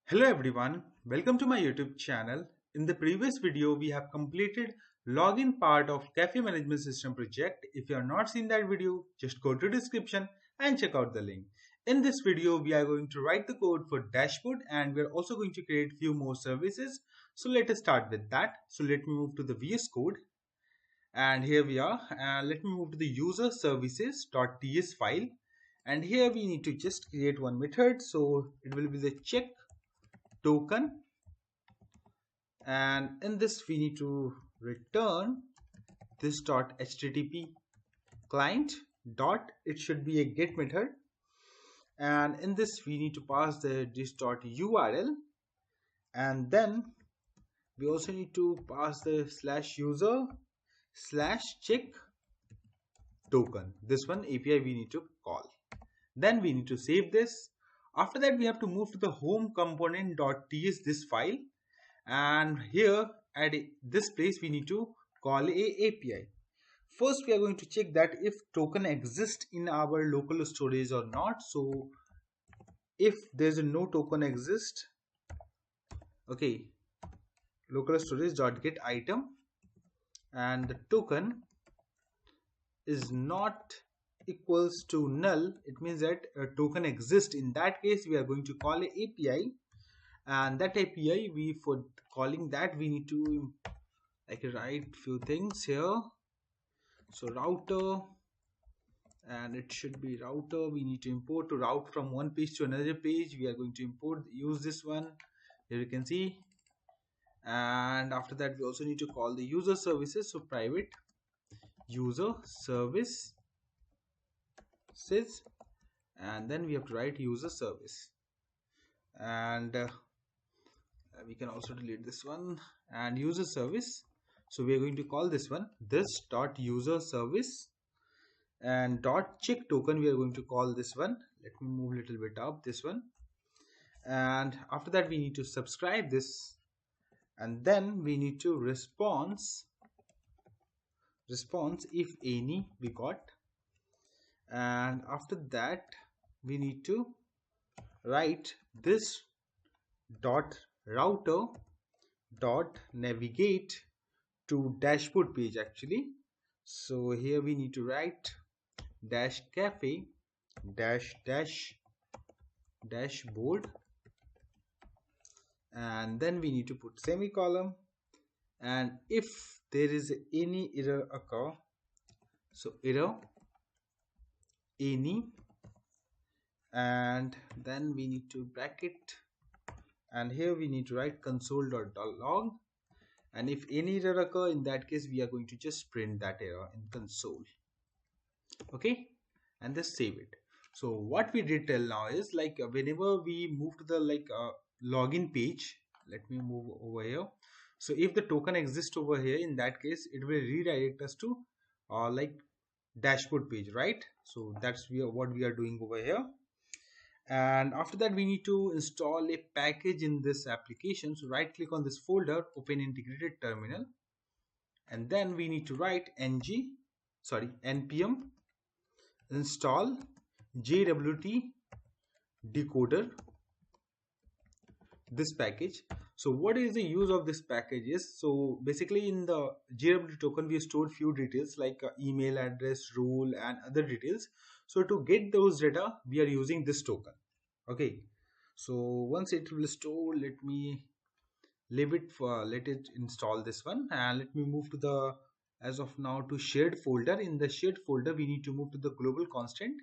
Hello everyone, welcome to my YouTube channel. In the previous video, we have completed login part of Cafe Management System project. If you have not seen that video, just go to description and check out the link. In this video, we are going to write the code for dashboard and we are also going to create few more services. So let us start with that. So let me move to the VS Code and here we are. Let me move to the user services.ts file and here we need to just create one method. So it will be the check token, and in this we need to return this .http client dot, it should be a get method, and in this we need to pass this .url, and then we also need to pass the /user /check token, this one API we need to call. Then we need to save this. After that we have to move to the home component.ts this file, and here at this place we need to call a API. First we are going to check that if token exists in our local storage or not. So if there's a no token exist, okay, local storage dot get item, and the token is not equals to null, it means that a token exists. In that case we are going to call a API, and that API, we for calling that we need to write few things here. So router, and it should be router, we need to import to route from one page to another page. We are going to use this one, here you can see. And after that we also need to call the user services. So private user services, and then we have to write user service, and we can also delete this one, and user service. So we are going to call this one this dot user service, and dot check token we are going to call this one. Let me move a little bit up, this one. And after that we need to subscribe this, and then we need to response if any we got, and after that we need to write this dot router dot navigate to dashboard page actually. So here we need to write dash cafe dash dashboard, and then we need to put semicolon, and if there is any error occur, so error any, and then we need to bracket, and here we need to write console.log, and if any error occur, in that case we are going to just print that error in console. Okay, and just save it. So what we did till now is whenever we move to the login page, let me move over here. So if the token exists over here, in that case it will redirect us to dashboard page, right? So that's what we are doing over here. And after that we need to install a package in this application. So right click on this folder, open integrated terminal, and then we need to write npm install jwt decoder, this package. So what is the use of this package is, so basically in the jwt token we stored few details like email address, role, and other details. So to get those data we are using this token. Okay, so once it will store, let me leave it for, let it install this one, and let me move to the, as of now, to shared folder. In the shared folder we need to move to the global constant,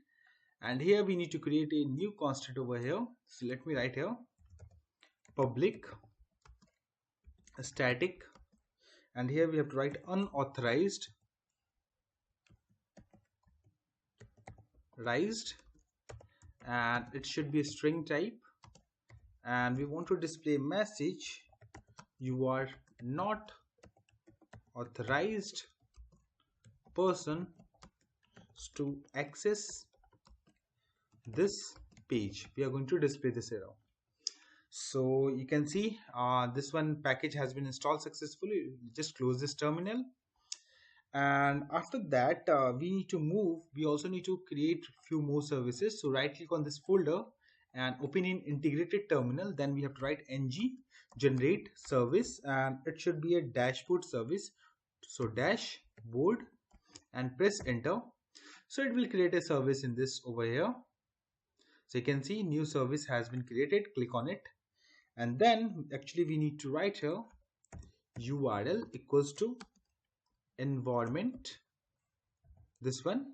and here we need to create a new constant over here. So let me write here public static, and here we have to write unauthorized and it should be a string type, and we want to display message you are not authorized person to access this page. We are going to display this error. So you can see this one package has been installed successfully. Just close this terminal, and after that we need to move, we also need to create few more services. So right click on this folder and open in integrated terminal, then we have to write ng generate service, and it should be a dashboard service. So dashboard, and press enter. So it will create a service in this over here. So you can see new service has been created. Click on it, and then actually we need to write here URL equals to environment, this one,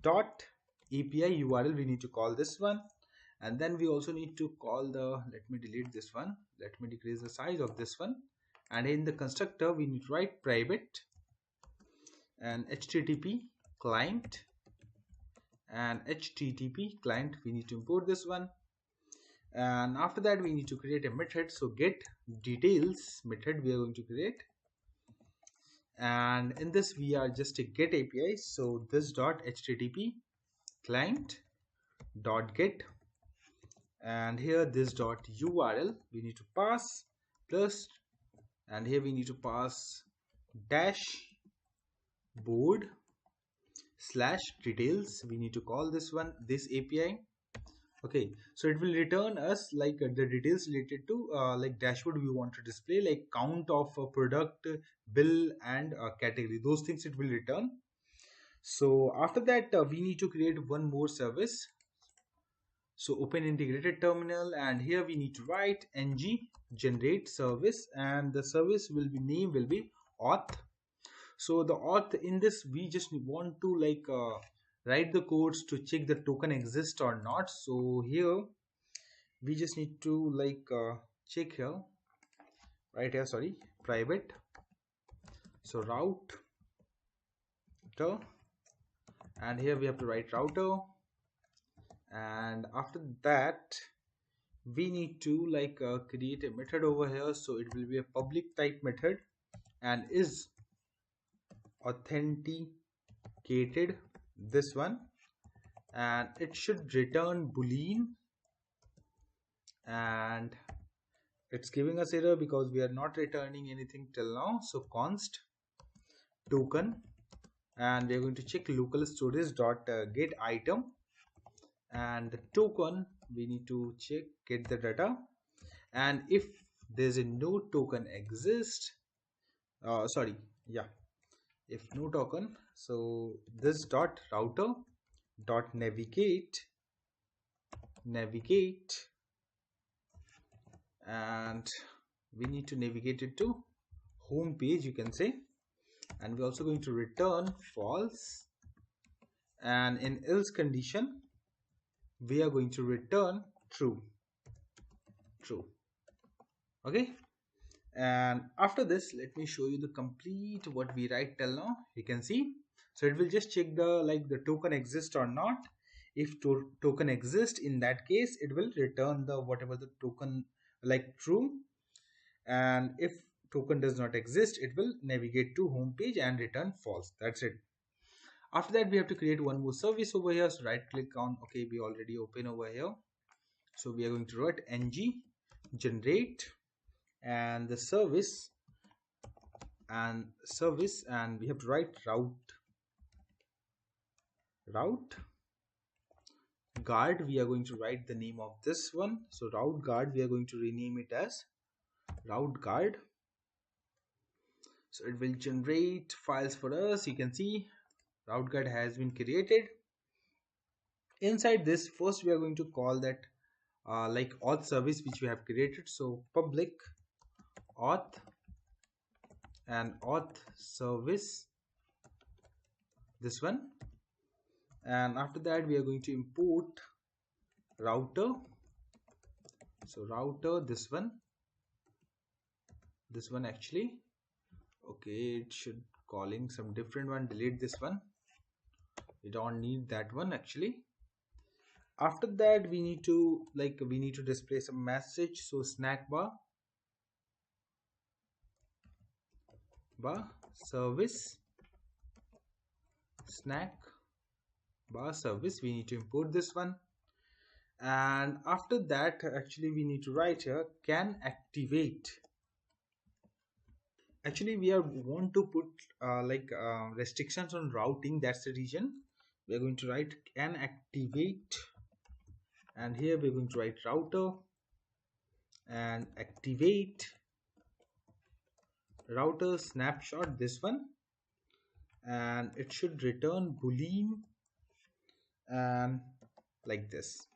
dot API URL. We need to call this one, and then we also need to call the, let me delete this one, let me decrease the size of this one, and in the constructor we need to write private and HTTP client, and HTTP client we need to import this one. And after that we need to create a method. So get details method we are going to create, and in this we are just a get API. So this dot HTTP client dot get, and here this dot URL we need to pass plus, and here we need to pass dashboard slash details. We need to call this one, this API. Okay, so it will return us like the details related to like dashboard we want to display, like count of a product, bill, and category. Those things it will return. So after that we need to create one more service. So open integrated terminal, and here we need to write ng generate service, and the service will be name will be auth. So the auth, in this we just want to like write the codes to check the token exists or not. So here we just need to like check here, right here, sorry, private, so router, and here we have to write router, and after that we need to like create a method over here. So it will be a public type method and is authenticated, this one, and it should return boolean, and it's giving us error because we are not returning anything till now. So const token, and we're going to check local storage dot get item, and the token we need to check get the data, and if there's a no token exist, sorry, yeah, if no token, so this dot router dot navigate, and we need to navigate it to home page, you can say, and we're also going to return false, and in else condition we are going to return true. Okay, and after this let me show you the complete what we write till now. You can see, so it will just check the like the token exists or not. If token exists, in that case it will return the whatever the token like true, and if token does not exist, it will navigate to home page and return false. That's it. After that we have to create one more service over here. So right click on, okay, we already open over here. So we are going to write ng generate and the service, and we have to write route guard. We are going to write the name of this one. So route guard, we are going to rename it as route guard. So it will generate files for us. You can see route guard has been created. Inside this, first we are going to call that like auth service which we have created. So public auth and auth service, this one, and after that we are going to import router. So router, this one actually, okay, it should calling some different one. Delete this one, we don't need that one actually. After that we need to display some message. So snack bar service, snack bar service, we need to import this one. And after that actually we need to write here can activate. Actually we want to put restrictions on routing. That's the reason we are going to write can activate and here we're going to write router and activate router snapshot, this one, and it should return boolean and like this.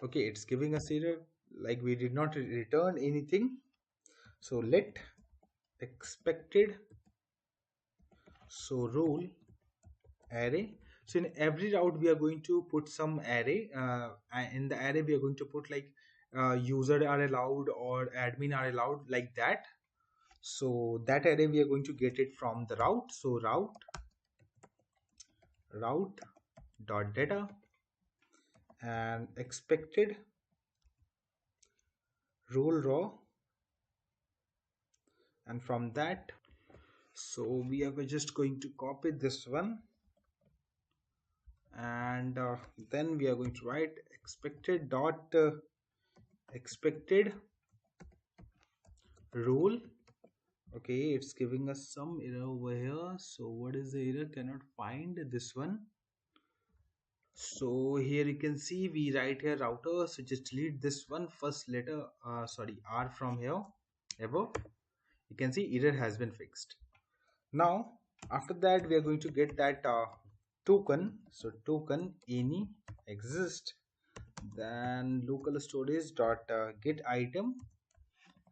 Okay, it's giving us error like we did not return anything. So let expected so role array. So in every route we are going to put some array, in the array we are going to put like user are allowed or admin are allowed, like that. So that array we are going to get it from the route. So route dot data and expected role raw, and from that, so we are just going to copy this one, and then we are going to write expected dot expected role. Okay, it's giving us some error over here. So what is the error? Cannot find this one. So here you can see we write here router, so just delete this one first letter, sorry, R from here above. You can see error has been fixed. Now after that we are going to get that token. So token any exist, then local storage dot get item,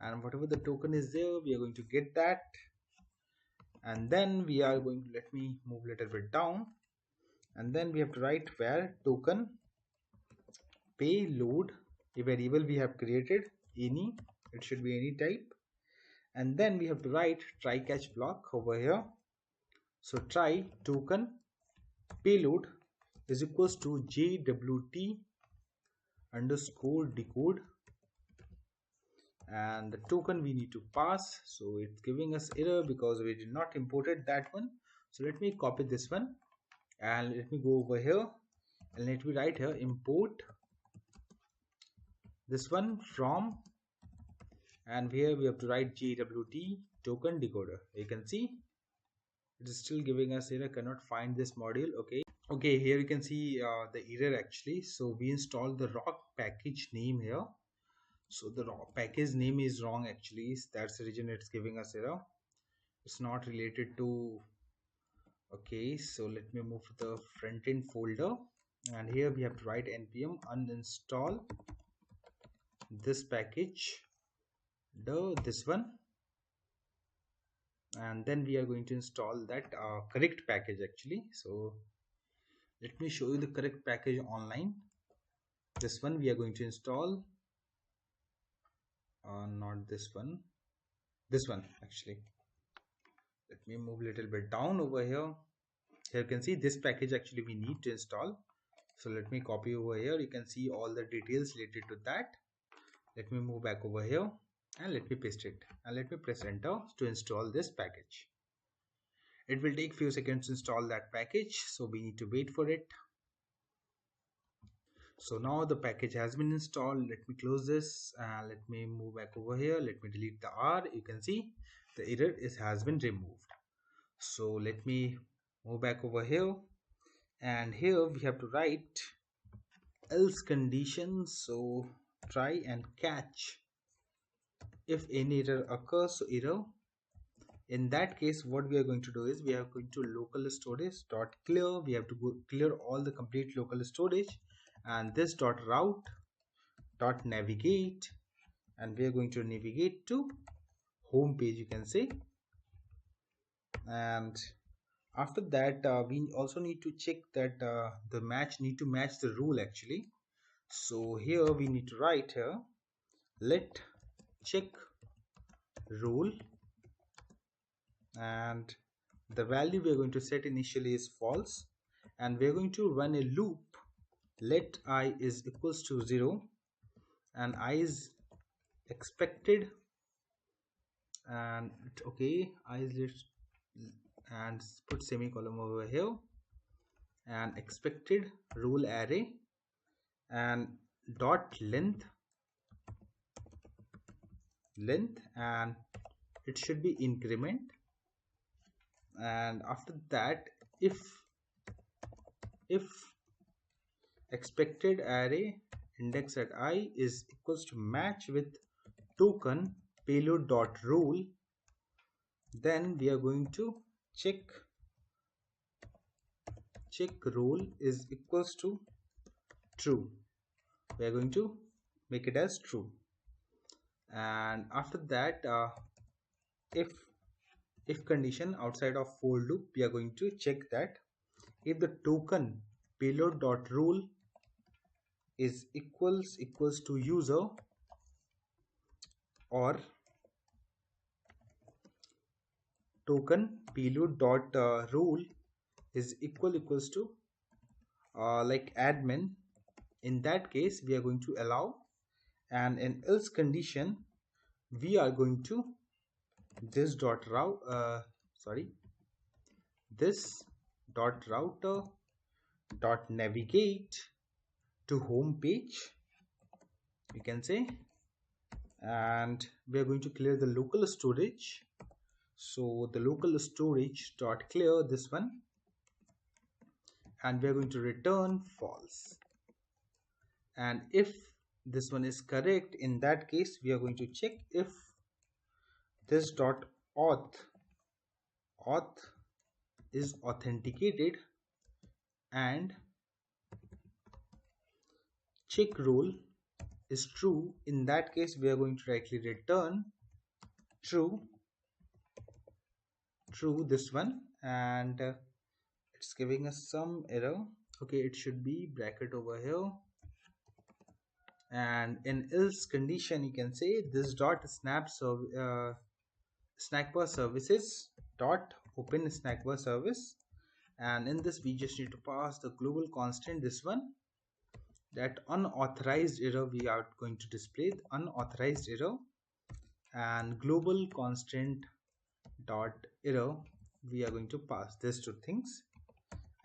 and whatever the token is there we are going to get that, and then we are going to, let me move a little bit down, and then we have to write where token payload, a variable we have created any, it should be any type, and then we have to write try catch block over here. So try token payload is equals to jwt underscore decode, and the token we need to pass. So it's giving us error because we did not imported that one. So let me copy this one and let me go over here and let me write here import this one from, and here we have to write jwt token decoder. You can see it is still giving us error, cannot find this module. Okay, here you can see the error actually. So we installed the wrong package name here. So the raw package name is wrong actually, that's the reason it's giving us error. It's not related to. Okay, so let me move to the Frontend folder, and here we have to write npm uninstall this package, this one, and then we are going to install that correct package actually. So let me show you the correct package online. This one we are going to install, not this one, this one actually. Let me move a little bit down over here. Here you can see this package actually we need to install. So let me copy over here. You can see all the details related to that. Let me move back over here and let me paste it, and let me press enter to install this package. It will take few seconds to install that package, so we need to wait for it. So now the package has been installed. Let me close this and let me move back over here. Let me delete the R. You can see the error has been removed. So let me move back over here, and here we have to write else conditions. So try and catch if any error occurs. So error, in that case what we are going to do is we are going to local storage dot clear. We have to go clear all the complete local storage, and this dot route dot navigate, and we are going to navigate to home page, you can say. And after that we also need to check that the match need to match the rule actually. So here we need to write here let check rule, and the value we are going to set initially is false, and we are going to run a loop let I is equals to 0 and I is expected, and okay, I is, and put semicolon over here, and expected rule array and dot length, and it should be increment, and after that if expected array index at I is equals to match with token payload dot role. Then we are going to check role is equals to true. We are going to make it as true, and after that if condition outside of for loop, we are going to check that if the token payload dot role is equals to user, or token payload dot role is equals to like admin, in that case we are going to allow, and in else condition we are going to this dot route this dot router dot navigate to home page, you can say, and we are going to clear the local storage. So the local storage dot clear this one, and we are going to return false. And if this one is correct, in that case we are going to check if this dot auth is authenticated and check role is true. In that case we are going to directly return true this one, and it's giving us some error. Okay, it should be bracket over here, and in else condition you can say this dot snackbar services dot open snackbar service, and in this we just need to pass the global constant, this one, that unauthorized error we are going to display the unauthorized error, and global constant dot error we are going to pass these two things,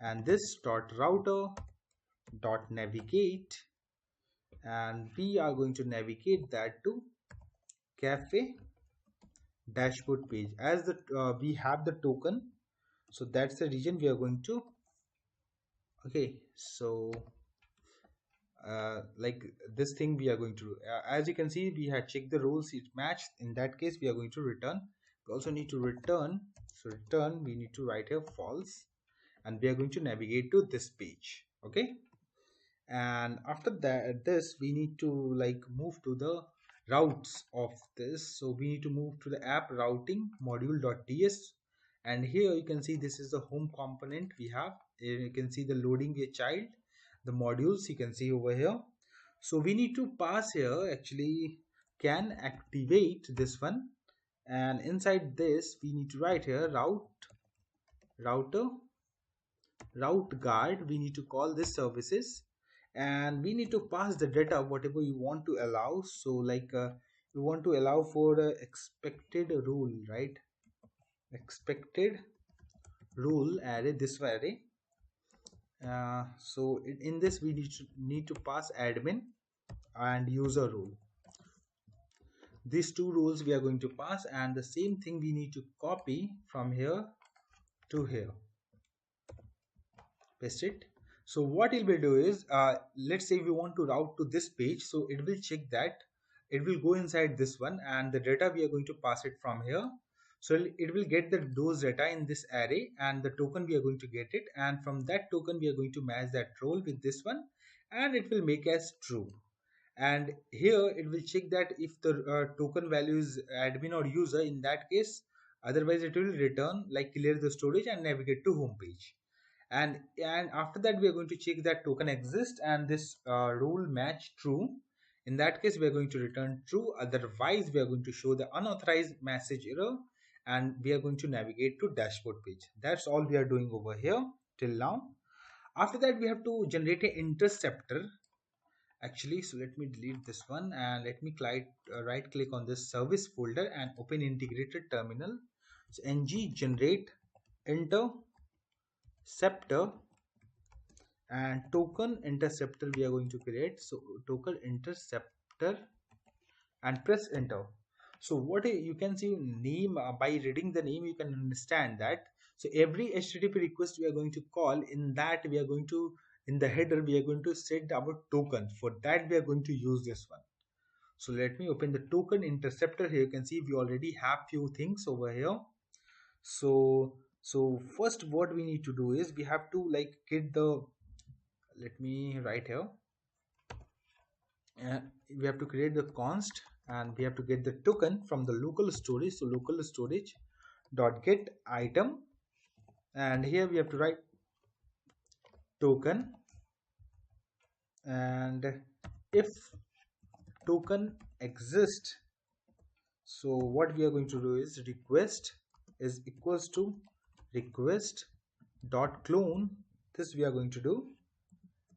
and this dot router dot navigate, and we are going to navigate that to cafe dashboard page, as the we have the token, so that's the region we are going to. Okay, so like this thing we are going to as you can see we had checked the roles, it matched. In that case we are going to return. We also need to return, so return we need to write here false, and we are going to navigate to this page. Okay, and after that this we need to like move to the routes of this, so we need to move to the app routing module.ts, and here you can see this is the home component we have. You can see the loading a child, the modules you can see over here. So we need to pass here actually can activate this one, and inside this we need to write here router route guard, we need to call this services, and we need to pass the data whatever you want to allow. So like you want to allow for expected rule, right? Expected rule array, this array. So in this we need to pass admin and user rule. These two rules we are going to pass, and the same thing we need to copy from here to here, paste it. So what it will do is let's say we want to route to this page, so it will check that, it will go inside this one, and the data we are going to pass it from here. So it will get those data in this array, and the token we are going to get it, and from that token we are going to match that role with this one, and it will make as true. And here it will check that if the token value is admin or user, in that case, otherwise it will return like clear the storage and navigate to home page. And after that we are going to check that token exists and this rule match true. In that case we are going to return true, otherwise we are going to show the unauthorized message error, and we are going to navigate to dashboard page. That's all we are doing over here till now. After that we have to generate an interceptor actually. So let me delete this one, and let me right click on this service folder and open integrated terminal. So ng generate interceptor, and token interceptor we are going to create. So token interceptor, and press enter. So what you can see name, by reading the name you can understand that. So every HTTP request we are going to call, in that we are going to in the header we are going to set our token. For that we are going to use this one. So let me open the token interceptor. Here you can see we already have few things over here. So first what we need to do is we have to like get the, let me write here, we have to create the const and we have to get the token from the local storage. So local storage dot get item, and here we have to write token, and if token exists, so what we are going to do is request is equals to request dot clone. This we are going to do,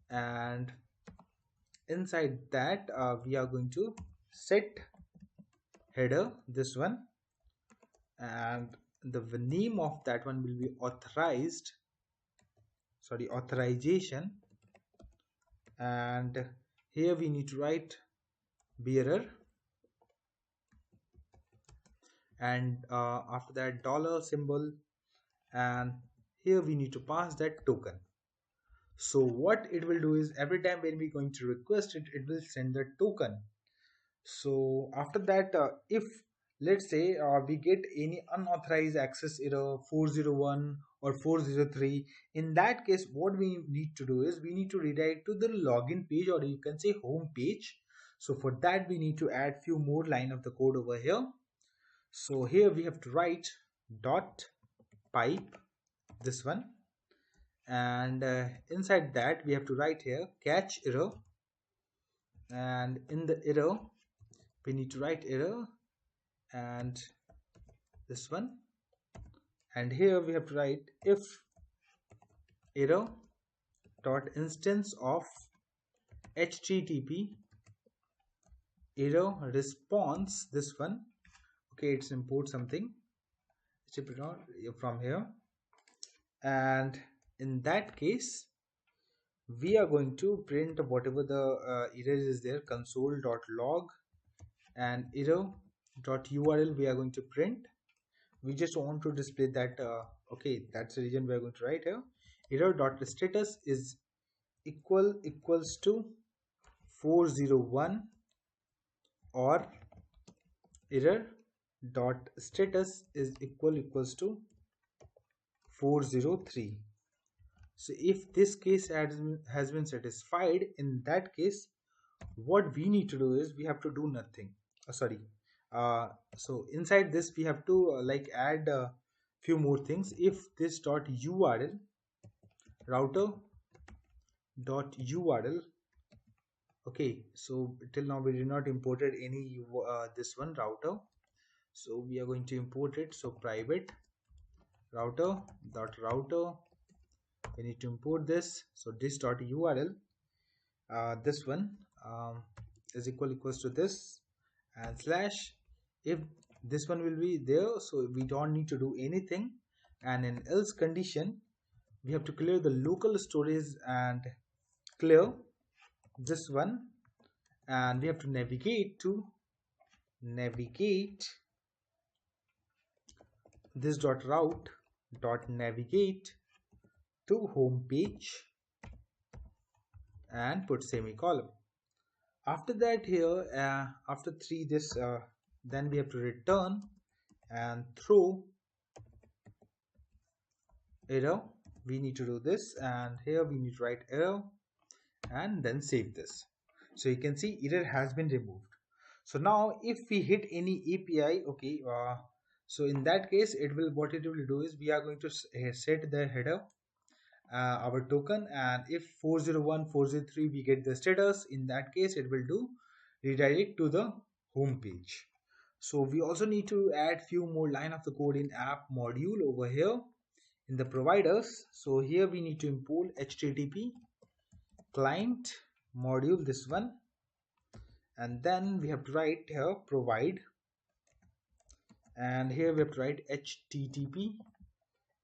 and inside that we are going to set header, this one, and the name of that one will be authorization, and here we need to write bearer, and after that dollar symbol, and here we need to pass that token. So what it will do is every time when we're going to request it, it will send the token. So after that, if let's say we get any unauthorized access error 401 or 403, in that case what we need to do is we need to redirect to the login page, or you can say home page. So for that we need to add few more line of the code over here. So here we have to write dot pipe, this one, and inside that we have to write here catch error, and in the error we need to write error and this one, and here we have to write if error dot instance of http error response, this one. Okay, it's import something from here, and in that case we are going to print whatever the error is there, console.log, and error.url we are going to print. We just want to display that. Okay, that's the reason we are going to write here error.status is equals to 401, or error.status is equals to 403. So if this case has been satisfied, in that case what we need to do is we have to do nothing. So inside this we have to like add a few more things. If this dot url router dot url, okay, so till now we did not imported any this one router, so we are going to import it. So private router dot router, we need to import this. So this dot url, this one is equals to this, and slash, if this one will be there, so we don't need to do anything, and in else condition we have to clear the local storage and clear this one, and we have to navigate this dot route dot navigate to home page and put semicolon. After that here after 3 this then we have to return and throw error. We need to do this, and here we need to write error and then save this. So you can see error has been removed. So now if we hit any API, okay, so in that case it will, what it will do is we are going to set the header our token, and if 401 403 we get the status, in that case it will do redirect to the home page. So we also need to add few more line of the code in app module over here in the providers. So here we need to import http client module, this one, and then we have to write here provide, and here we have to write http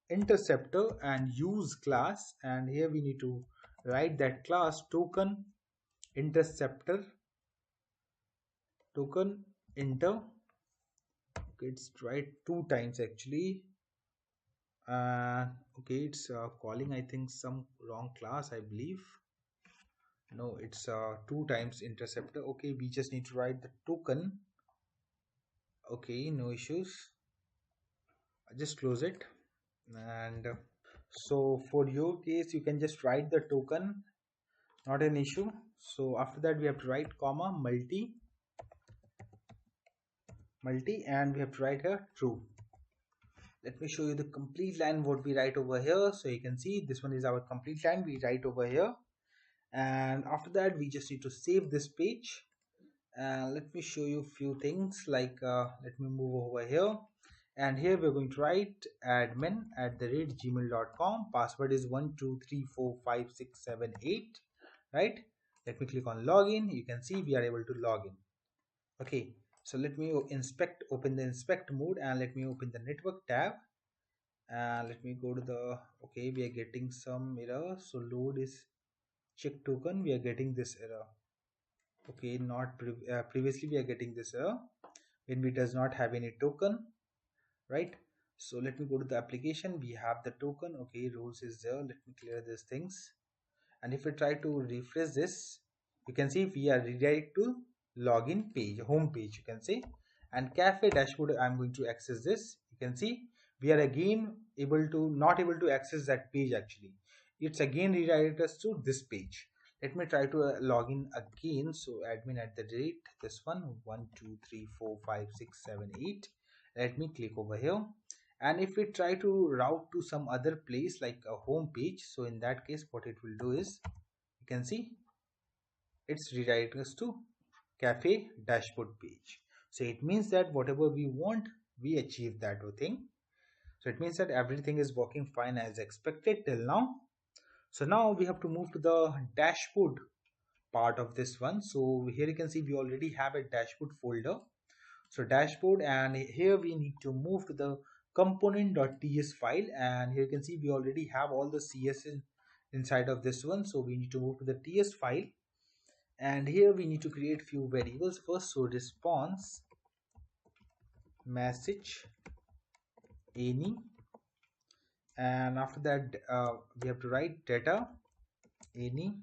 interceptor and use class, and here we need to write that class token interceptor token inter. Okay, it's right 2 times actually. Okay, it's calling, I think, some wrong class, I believe. No, it's two times interceptor. Okay, we just need to write the token. Okay, no issues. I just close it. And so for your case, you can just write the token, not an issue. So after that, we have to write comma multi, and we have to write here true. Let me show you the complete line what we write over here. So you can see this one is our complete line we write over here. And after that, we just need to save this page. Let me show you a few things, like let me move over here, and here we're going to write admin@gmail.com. Password is 12345678, right? Let me click on login. You can see we are able to log in. Okay, so let me open the inspect mode, and let me open the network tab, and let me go to the, okay, we are getting some error. So load is check token, we are getting this error. Okay, not previously we are getting this error when we does not have any token, right? So let me go to the application, we have the token. Okay, rules is there. Let me clear these things, and if we try to refresh this, you can see we are redirect to login page, home page, you can say. And cafe dashboard, I'm going to access this. You can see we are again not able to access that page. Actually, it's again redirect us to this page. Let me try to log in again. So admin at the rate this one 12345678. Let me click over here, and if we try to route to some other place like a home page, so in that case what it will do is, you can see it's redirecting us to cafe dashboard page. So it means that whatever we want, we achieve that thing. So it means that everything is working fine as expected till now. So now we have to move to the dashboard part of this one. So here you can see we already have a dashboard folder. So dashboard, and here we need to move to the component.ts file, and here you can see we already have all the cs inside of this one. So we need to move to the ts file, and here we need to create few variables first. So response message any, and after that we have to write data any,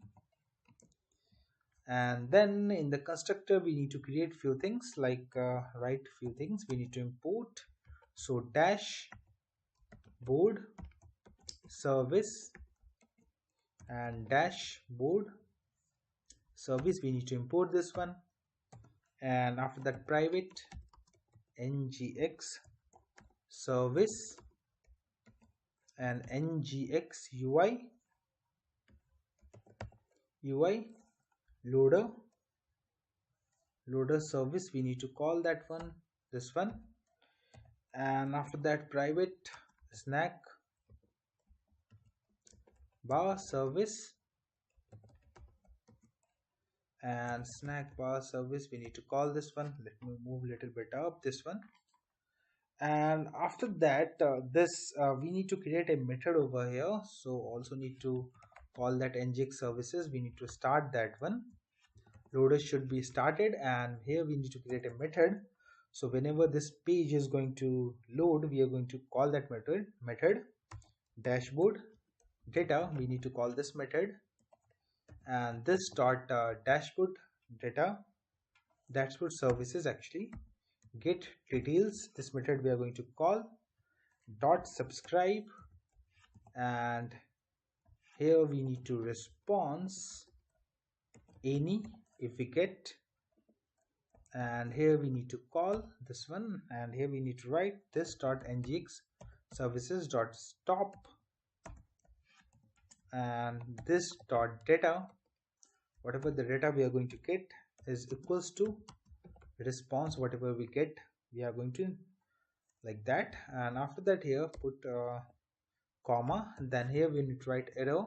and then in the constructor we need to create few things, like write few things we need to import. So dashboard service and dashboard service, we need to import this one. And after that, private ngx service and ngx ui loader service, we need to call that one, this one. And after that, private snack bar service and snack bar service, we need to call this one. Let me move a little bit up this one. And after that, this we need to create a method over here. So also need to call that ngx services, we need to start that one. Loader should be started, and here we need to create a method. So whenever this page is going to load, we are going to call that method dashboard data, we need to call this method. And this dot dashboard data dashboard services, actually get details, this method we are going to call dot subscribe. And here we need to response any if we get, and here we need to call this one, and here we need to write this dot ngx services dot stop, and this dot data, whatever the data we are going to get is equals to response, whatever we get we are going to, like that. And after that, here put comma, then here we need to write error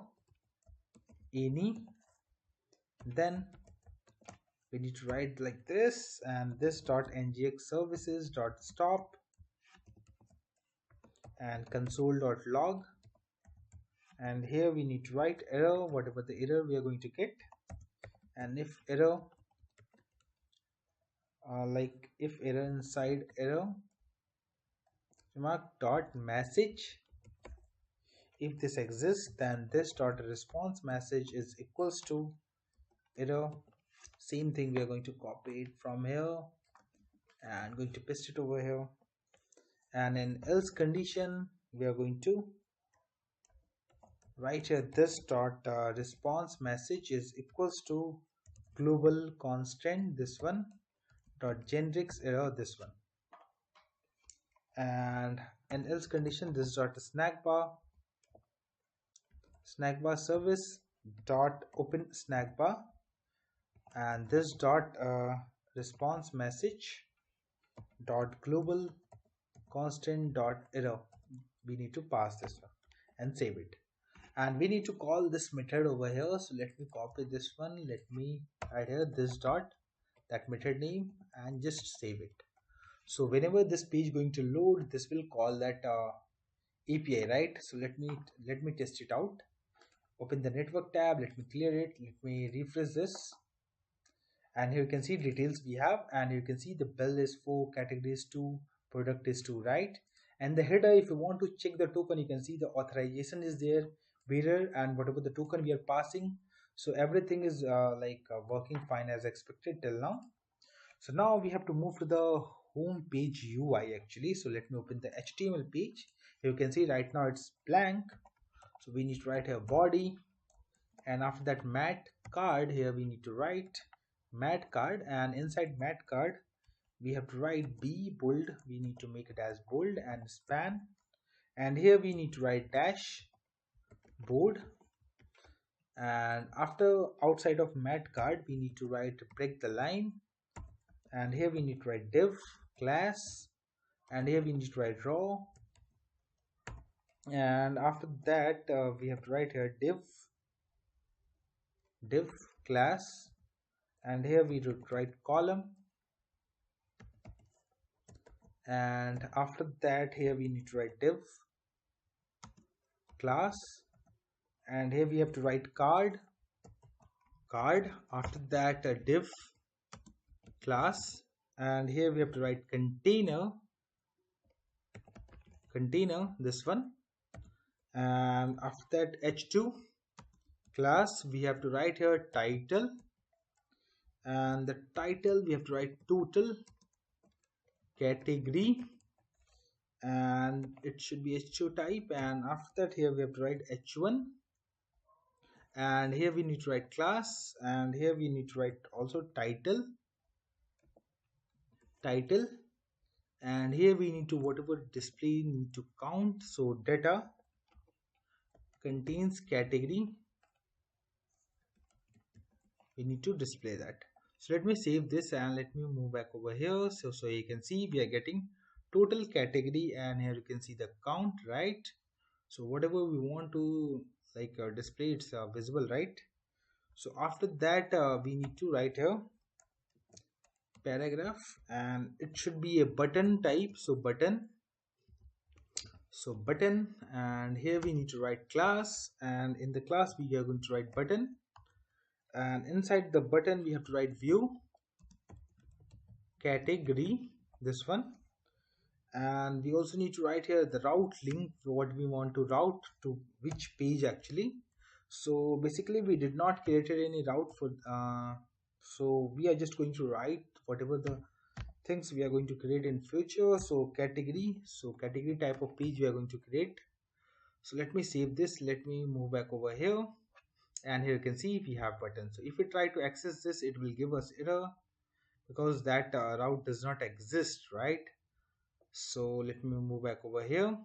any, then we need to write like this, and this dot ngx services dot stop and console dot log, and here we need to write error, whatever the error we are going to get. And if error like if error inside error remark dot message If this exists, then this dot response message is equals to error. Same thing, we are going to copy it from here and going to paste it over here. And in else condition, we are going to write here this dot response message is equals to global constant, this one, dot generics error, this one. And in else condition, this dot snackbar service dot open snackbar, and this dot response message dot global constant dot error. We need to pass this one and save it. And we need to call this method over here. So let me copy this one. Let me add here this dot, that method name, and just save it. So whenever this page going to load, this will call that API, right? So let me test it out. Open the network tab. Let me clear it. Let me refresh this. And here you can see details we have, and you can see the bill is 4, categories 2, product is 2, right? And the header, if you want to check the token, you can see the authorization is there, bearer, and whatever the token we are passing. So everything is working fine as expected till now. So now we have to move to the home page UI actually. So let me open the HTML page. You can see right now it's blank. So we need to write here body, and after that mat card, here we need to write mat card, and inside mat card we have to write b bold. We need to make it as bold and span, and here we need to write dash bold. And after outside of mat card we need to write break the line, and here we need to write div class, and here we need to write raw, and after that we have to write here div class, and here we would write column, and after that here we need to write div class, and here we have to write card. After that div class, and here we have to write container, this one, and after that h2 class we have to write here title, and the title we have to write total category, and it should be h2 type, and after that here we have to write h1, and here we need to write class, and here we need to write also title, and here we need to whatever display need to count. So data contains category, we need to display that. So let me save this and let me move back over here. So you can see we are getting total category, and here you can see the count, right? So whatever we want to display, it's visible, right? So after that we need to write here paragraph, and it should be a button type. So button, and here we need to write class, and in the class we are going to write button, and inside the button we have to write view category, this one, and we also need to write here the route link, what we want to route to which page actually. So basically we did not create any route for so we are just going to write whatever the things we are going to create in future. So category type of page we are going to create. So let me save this, let me move back over here, and here you can see we have button. So if we try to access this, it will give us error because that route does not exist, right? So let me move back over here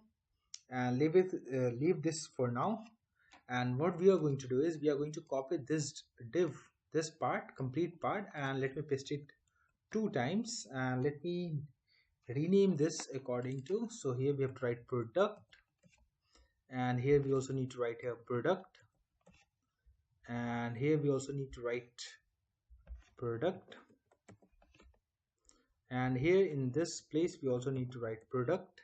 and leave this for now. And what we are going to do is we are going to copy this div, this part, complete part, and let me paste it 2 times, and let me rename this according to. So here we have to write product, and here we also need to write here product, and here we also need to write product, and here in this place we also need to write product,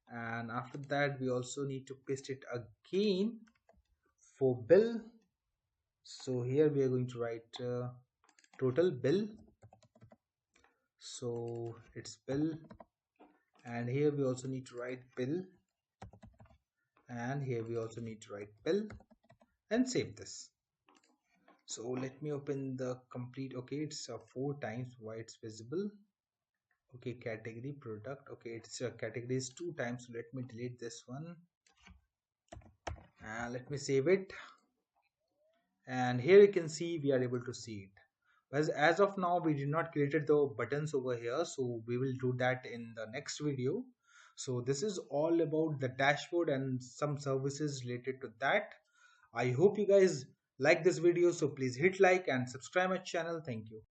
and after that we also need to paste it again for bill. So here we are going to write total bill, so it's bill, and here we also need to write bill, And here we also need to write bill and save this. So let me open the complete. Okay, it's 4 times. Why it's visible? Okay, category product. Okay, it's category is 2 times. So let me delete this one and let me save it. And here you can see we are able to see it. But as of now, we did not created the buttons over here, so we will do that in the next video. So this is all about the dashboard and some services related to that. I hope you guys like this video, so please hit like and subscribe my channel. Thank you.